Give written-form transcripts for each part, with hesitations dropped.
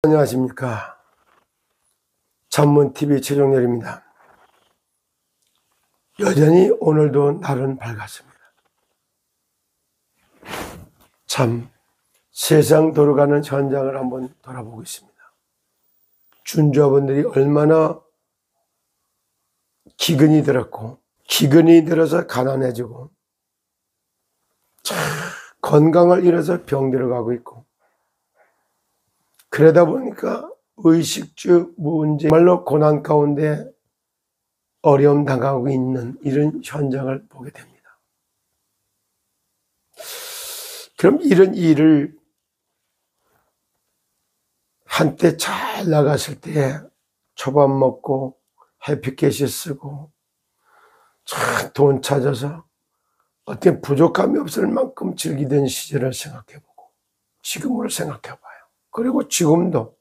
안녕하십니까. 전문TV 최종렬입니다. 여전히 오늘도 날은 밝았습니다. 참 세상 돌아가는 현장을 한번 돌아보고 있습니다. 준주하분들이 얼마나 기근이 들었고, 기근이 들어서 가난해지고, 건강을 잃어서 병들어가고 있고, 그러다 보니까 의식주 문제, 말로 고난 가운데 어려움 당하고 있는 이런 현장을 보게 됩니다. 그럼 이런 일을 한때 잘 나갔을 때 초밥 먹고 해피캐시 쓰고 돈 찾아서 어떤 부족함이 없을 만큼 즐기던 시절을 생각해보고 지금으로 생각해봐요. 그리고 지금도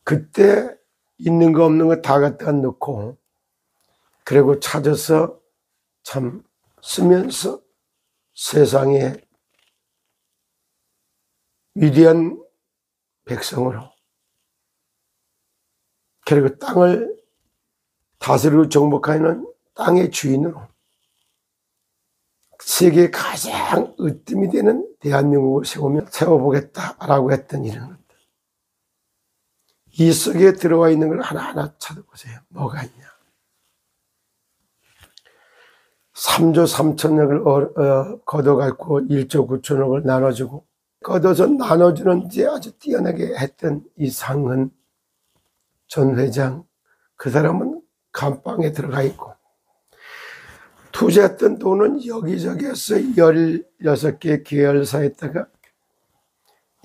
그때 있는 거 없는 거 다 갖다 넣고 그리고 찾아서 참 쓰면서 세상에 위대한 백성으로 그리고 땅을 다스리고 정복하는 땅의 주인으로 세계에 가장 으뜸이 되는 대한민국을 세워보겠다라고 했던 이런 것들. 이 속에 들어와 있는 걸 하나하나 찾아보세요. 뭐가 있냐. 3조 3천억을 걷어갖고 1조 9천억을 나눠주고 걷어서 나눠주는 데 아주 뛰어나게 했던 이 상은 전 회장, 그 사람은 감방에 들어가 있고 투자했던 돈은 여기저기에서 16개 계열사에다가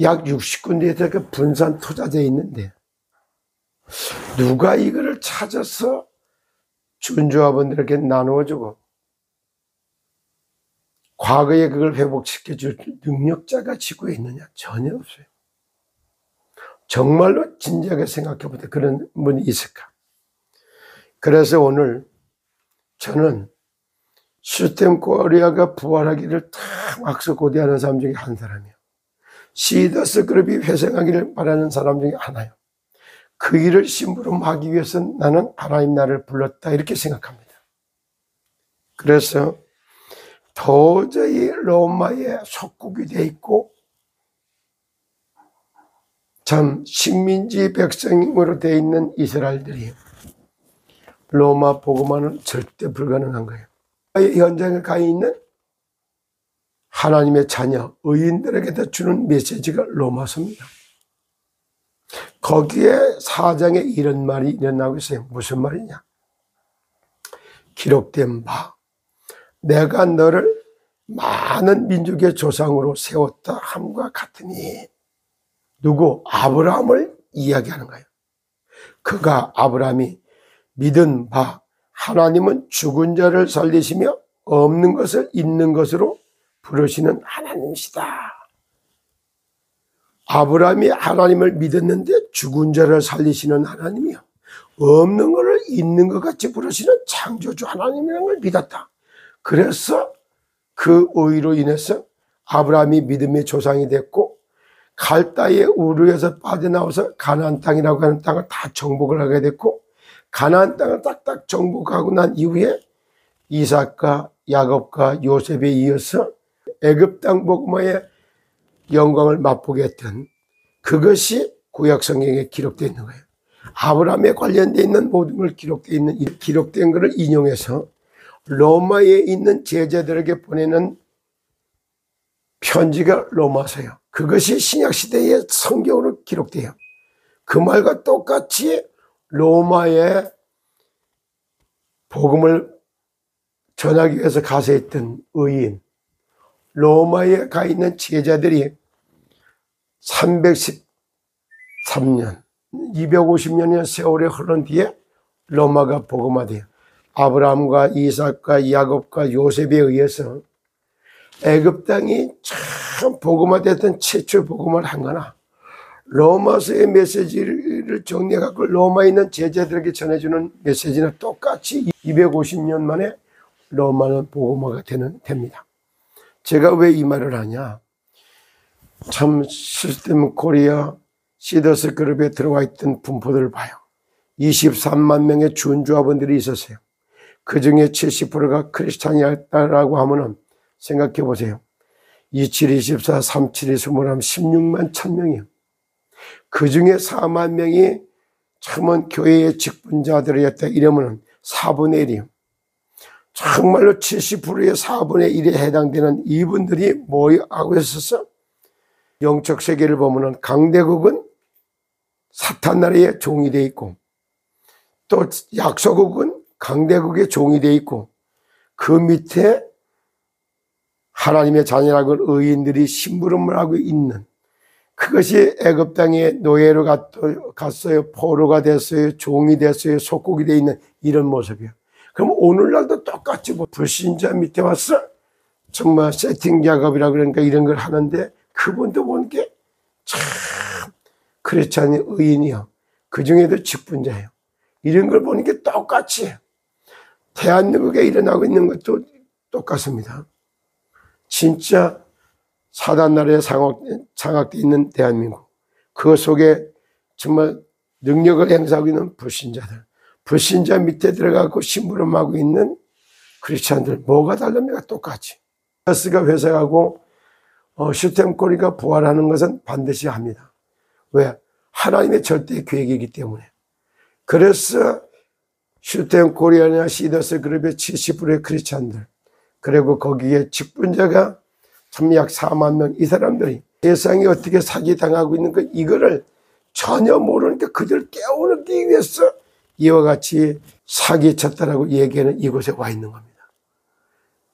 약 60군데에다가 분산 투자되어 있는데 누가 이거를 찾아서 준주하분들에게 나누어주고 과거에 그걸 회복시켜줄 능력자가 지구에 있느냐? 전혀 없어요. 정말로 진지하게 생각해보다 그런 분이 있을까? 그래서 오늘 저는 시스템 코리아가 부활하기를 다 악수고대하는 사람 중에 한 사람이에요. 시더스 그룹이 회생하기를 바라는 사람 중에 하나요. 그 일을 심부름하기 위해서 나는 하나님 나를 불렀다 이렇게 생각합니다. 그래서 도저히 로마의 속국이 되어 있고 참 식민지 백성으로 되어 있는 이스라엘들이 로마 복음화는 절대 불가능한 거예요. 현장에 가 있는 하나님의 자녀 의인들에게 주는 메시지가 로마서입니다. 거기에 4장에 이런 말이 일어나고 있어요. 무슨 말이냐? 기록된 바 내가 너를 많은 민족의 조상으로 세웠다 함과 같으니 누구? 아브라함을 이야기하는 거예요. 그가 아브라함이 믿은 바 하나님은 죽은 자를 살리시며 없는 것을 있는 것으로 부르시는 하나님이시다. 아브라함이 하나님을 믿었는데 죽은 자를 살리시는 하나님이요. 없는 것을 있는 것 같이 부르시는 창조주 하나님이라는 걸 믿었다. 그래서 그 오이로 인해서 아브라함이 믿음의 조상이 됐고 갈다의 우르에서 빠져나와서 가나안 땅이라고 하는 땅을 다 정복을 하게 됐고 가나안 땅을 딱딱 정복하고 난 이후에 이삭과 야곱과 요셉에 이어서 애굽 땅 복음화의 영광을 맛보게 했던 그것이 구약 성경에 기록되어 있는 거예요. 아브라함에 관련되어 있는 모든 걸 기록된 것을 인용해서 로마에 있는 제자들에게 보내는 편지가 로마서예요. 그것이 신약시대의 성경으로 기록돼요. 그 말과 똑같이 로마의 복음을 전하기 위해서 가세했던 의인, 로마에 가 있는 제자들이 313년, 250년의 세월이 흐른 뒤에 로마가 복음화돼요. 아브라함과 이삭과 야곱과 요셉에 의해서 애굽 땅이 참 복음화됐던 최초 복음을 한 거나 로마서의 메시지를 정리해갖고 로마에 있는 제자들에게 전해주는 메시지는 똑같이 250년 만에 로마는 복음화가 됩니다. 제가 왜 이 말을 하냐? 참 시스템 코리아 시더스 그룹에 들어와 있던 분포들을 봐요. 23만 명의 준주화원들이 있었어요. 그 중에 70%가 크리스찬이었다라고 하면은 생각해 보세요. 27, 24, 37, 21, 16만 1000명이요. 그 중에 4만 명이 참은 교회의 직분자들이었다 이러면은 4분의 1이요. 정말로 70%의 4분의 1에 해당되는 이분들이 뭐 하고 있었어? 영적 세계를 보면은 강대국은 사탄 나라의 종이 돼 있고, 또 약소국은 강대국의 종이 돼 있고, 그 밑에 하나님의 자녀라고 의인들이 심부름을 하고 있는, 그것이 애굽 땅에 노예로 갔어요. 포로가 됐어요. 종이 됐어요. 속국이 돼 있는 이런 모습이에요. 그럼 오늘날도 똑같이 불신자 밑에 와서 정말 세팅 작업이라 그러니까 이런 걸 하는데, 그분도 보는 게 참 크리스찬의 의인이요. 그 중에도 직분자예요. 이런 걸 보는 게 똑같이 해요. 대한민국에 일어나고 있는 것도 똑같습니다. 진짜 사단 나라에 장악되어 있는 대한민국, 그 속에 정말 능력을 행사하고 있는 불신자들, 불신자 밑에 들어가고 심부름하고 있는 크리스찬들, 뭐가 다릅니까? 똑같이. 시더스가 회색하고 슈템코리가 부활하는 것은 반드시 합니다. 왜? 하나님의 절대 계획이기 때문에. 그래서 슈템코리아나 시더스 그룹의 70%의 크리스찬들, 그리고 거기에 직분자가 참 약 4만 명, 이 사람들이 세상이 어떻게 사기당하고 있는 거 이거를 전혀 모르니까 그들을 깨우기 위해서 이와 같이 사기쳤다라고 얘기하는 이곳에 와 있는 겁니다.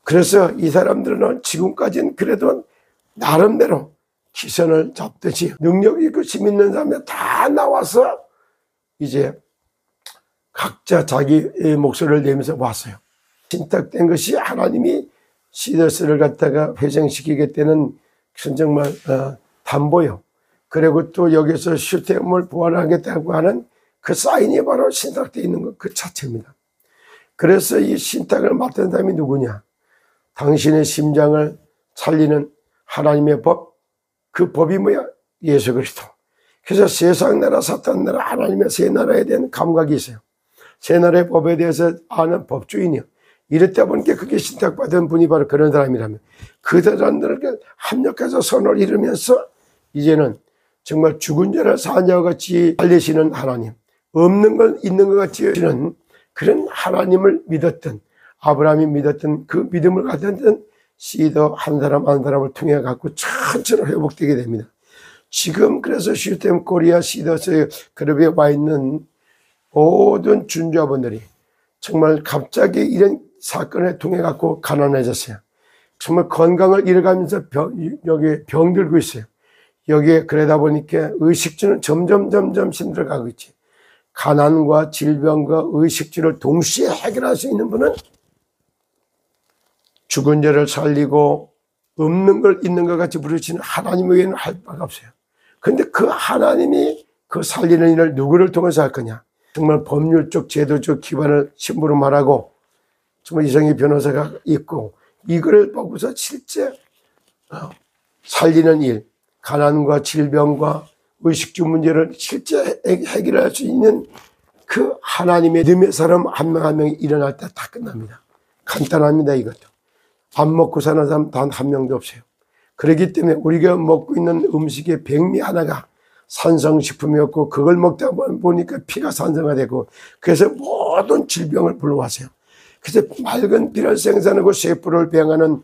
그래서 이 사람들은 지금까지는 그래도 나름대로 기선을 잡듯이 능력 있고 힘 있는 사람이 다 나와서 이제 각자 자기의 목소리를 내면서 왔어요. 신탁된 것이 하나님이 시더스를 갖다가 회생시키겠다는 정말 담보요. 그리고 또 여기서 슈템을 부활하겠다고 하는 그 사인이 바로 신탁되어 있는 것 그 자체입니다. 그래서 이 신탁을 맡은 사람이 누구냐? 당신의 심장을 살리는 하나님의 법, 그 법이 뭐야? 예수 그리스도. 그래서 세상 나라, 사탄 나라, 하나님의 세 나라에 대한 감각이 있어요. 세 나라의 법에 대해서 아는 법주인이요. 이랬다 보니까 그게 신탁받은 분이 바로 그런 사람이라면, 그 사람들을 합력해서 선을 이루면서 이제는 정말 죽은 자를 산 자와 같이 살리시는 하나님, 없는 걸 있는 것 같이 하시는 그런 하나님을 믿었던, 아브라함이 믿었던 그 믿음을 가졌던 시더 한 사람 한 사람을 통해 갖고 천천히 회복되게 됩니다. 지금 그래서 슈템 코리아 시더스 그룹에 와 있는 모든 준주자분들이 정말 갑자기 이런 사건을 통해 갖고 가난해졌어요. 정말 건강을 잃어가면서 여기에 병들고 있어요. 여기에 그러다 보니까 의식주는 점점 힘들어가고 있지. 가난과 질병과 의식주를 동시에 해결할 수 있는 분은 죽은 자를 살리고 없는 걸 있는 것 같이 부르시는 하나님 외에는 할 바가 없어요. 그런데 그 하나님이 그 살리는 일을 누구를 통해서 할 거냐? 정말 법률적 제도적 기반을 심부름하라고 정말 이성희 변호사가 있고, 이거를 보고서 실제 살리는 일, 가난과 질병과 의식주 문제를 실제 해결할 수 있는 그 하나님의 믿음의 사람 한 명 한 명이 일어날 때 다 끝납니다. 간단합니다. 이것도 안 먹고 사는 사람 단 한 명도 없어요. 그렇기 때문에 우리가 먹고 있는 음식의 백미 하나가 산성식품이었고, 그걸 먹다 보니까 피가 산성화되고, 그래서 모든 질병을 불러왔어요. 그래서 맑은 피를 생산하고 세포를 배양하는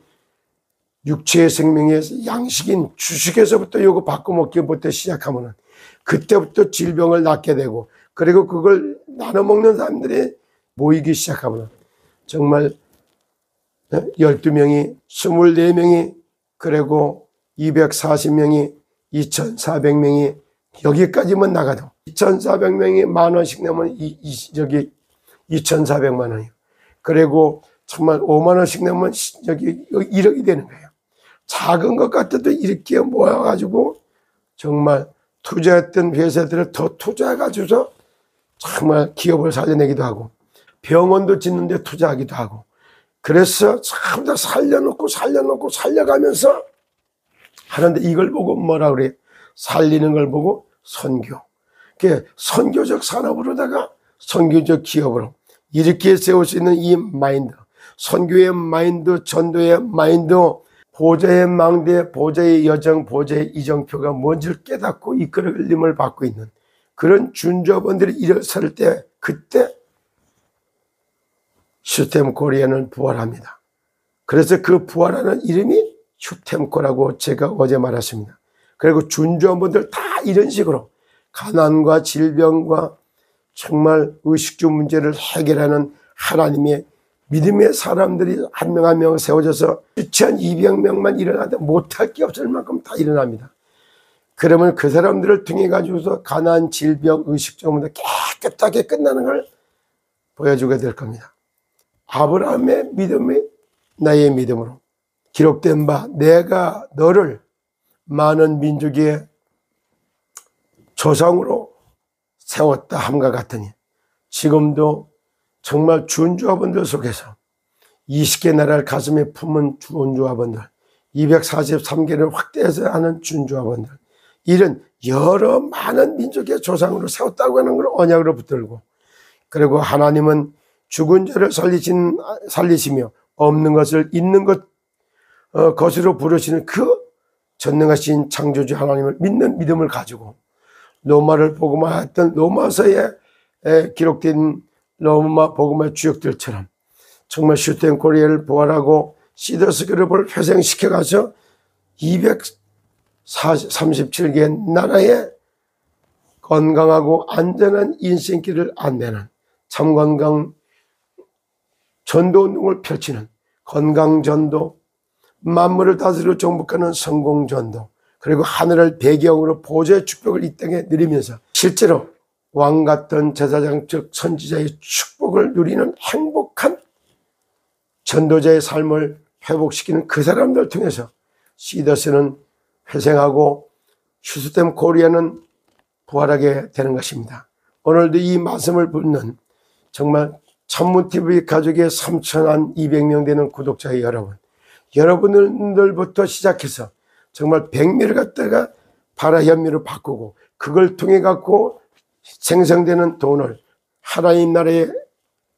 육체의 생명의 양식인 주식에서부터 이거 바꿔 먹기부터 시작하면 그때부터 질병을 낳게 되고, 그리고 그걸 나눠 먹는 사람들이 모이기 시작하면 정말 12명이 24명이 그리고 240명이 2400명이 여기까지만 나가도 2400명이 만 원씩 내면 여기 2400만 원이에요. 그리고 정말 5만 원씩 내면 여기 1억이 되는 거예요. 작은 것 같아도 이렇게 모여가지고 정말 투자했던 회사들을 더 투자해가지고서 정말 기업을 살려내기도 하고, 병원도 짓는데 투자하기도 하고, 그래서 참 다 살려놓고 살려가면서 하는데, 이걸 보고 뭐라 그래요? 살리는 걸 보고 선교. 그 선교적 산업으로다가 선교적 기업으로 이렇게 세울 수 있는 이 마인드, 선교의 마인드, 전도의 마인드, 보좌의 망대, 보좌의 여정, 보좌의 이정표가 뭔지를 깨닫고 이끌림을 받고 있는 그런 준조원들이 일어설 때, 그때 슈템코리아는 부활합니다. 그래서 그 부활하는 이름이 슈템코라고 제가 어제 말했습니다. 그리고 준조원들 다 이런 식으로 가난과 질병과 정말 의식주 문제를 해결하는 하나님의 믿음의 사람들이 한 명 한 명 세워져서 2,200명만 일어나도 못할 게 없을 만큼 다 일어납니다. 그러면 그 사람들을 통해 가지고서 가난, 질병, 의식주 문제 깨끗하게 끝나는 걸 보여주게 될 겁니다. 아브라함의 믿음이 나의 믿음으로 기록된 바 내가 너를 많은 민족의 조상으로 세웠다 함과 같으니 지금도 정말 준조합원들 속에서 20개 나라를 가슴에 품은 준조합원들, 243개를 확대해서 하는 준조합원들, 이런 여러 많은 민족의 조상으로 세웠다고 하는 걸 언약으로 붙들고, 그리고 하나님은 죽은 자를 살리시며 없는 것을 있는 것으로 부르시는 그 전능하신 창조주 하나님을 믿는 믿음을 가지고 로마를 복음화했던 로마서에 기록된 로마 복음화 주역들처럼 정말 슈텐코리아를 부활하고 시더스 그룹을 회생시켜 가서 237개 나라에 건강하고 안전한 인생길을 안내는 참건강 전도운동을 펼치는 건강전도, 만물을 다스리고 정복하는 성공전도, 그리고 하늘을 배경으로 보좌의 축복을 이 땅에 누리면서 실제로 왕 같은 제사장적 선지자의 축복을 누리는 행복한 전도자의 삶을 회복시키는 그 사람들 통해서 시더스는 회생하고 슈스템 코리아는 부활하게 되는 것입니다. 오늘도 이 말씀을 듣는 정말 천문TV 가족의 3,200명 되는 구독자의 여러분, 여러분들부터 시작해서 정말 백미를 갖다가 바라현미로 바꾸고 그걸 통해 갖고 생성되는 돈을 하나님 나라의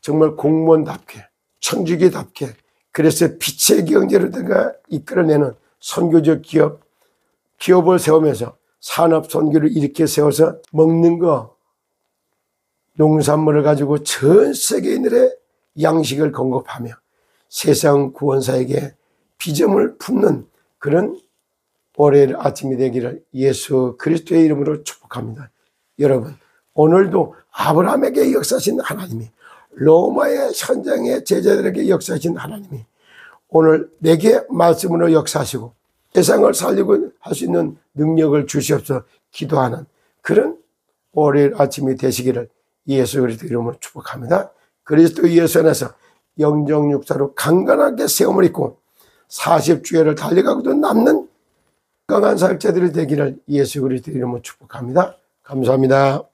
정말 공무원답게 청주기답게 그래서 빛의 경제로다가 이끌어내는 선교적 기업을 세우면서 산업 선교를 이렇게 세워서 먹는 거 농산물을 가지고 전 세계인들의 양식을 공급하며 세상 구원사에게 비전을 품는 그런 월요일 아침이 되기를 예수 그리스도의 이름으로 축복합니다. 여러분, 오늘도 아브라함에게 역사하신 하나님이, 로마의 현장의 제자들에게 역사하신 하나님이 오늘 내게 말씀으로 역사하시고 세상을 살리고 할 수 있는 능력을 주시옵소서 기도하는 그런 월요일 아침이 되시기를 예수 그리스도 이름으로 축복합니다. 그리스도 예수 안에서 영적 육사로 강건하게 세움을 입고 40주야를 달려가고도 남는 강한 사역자들이 되기를 예수 그리스도 이름으로 축복합니다. 감사합니다.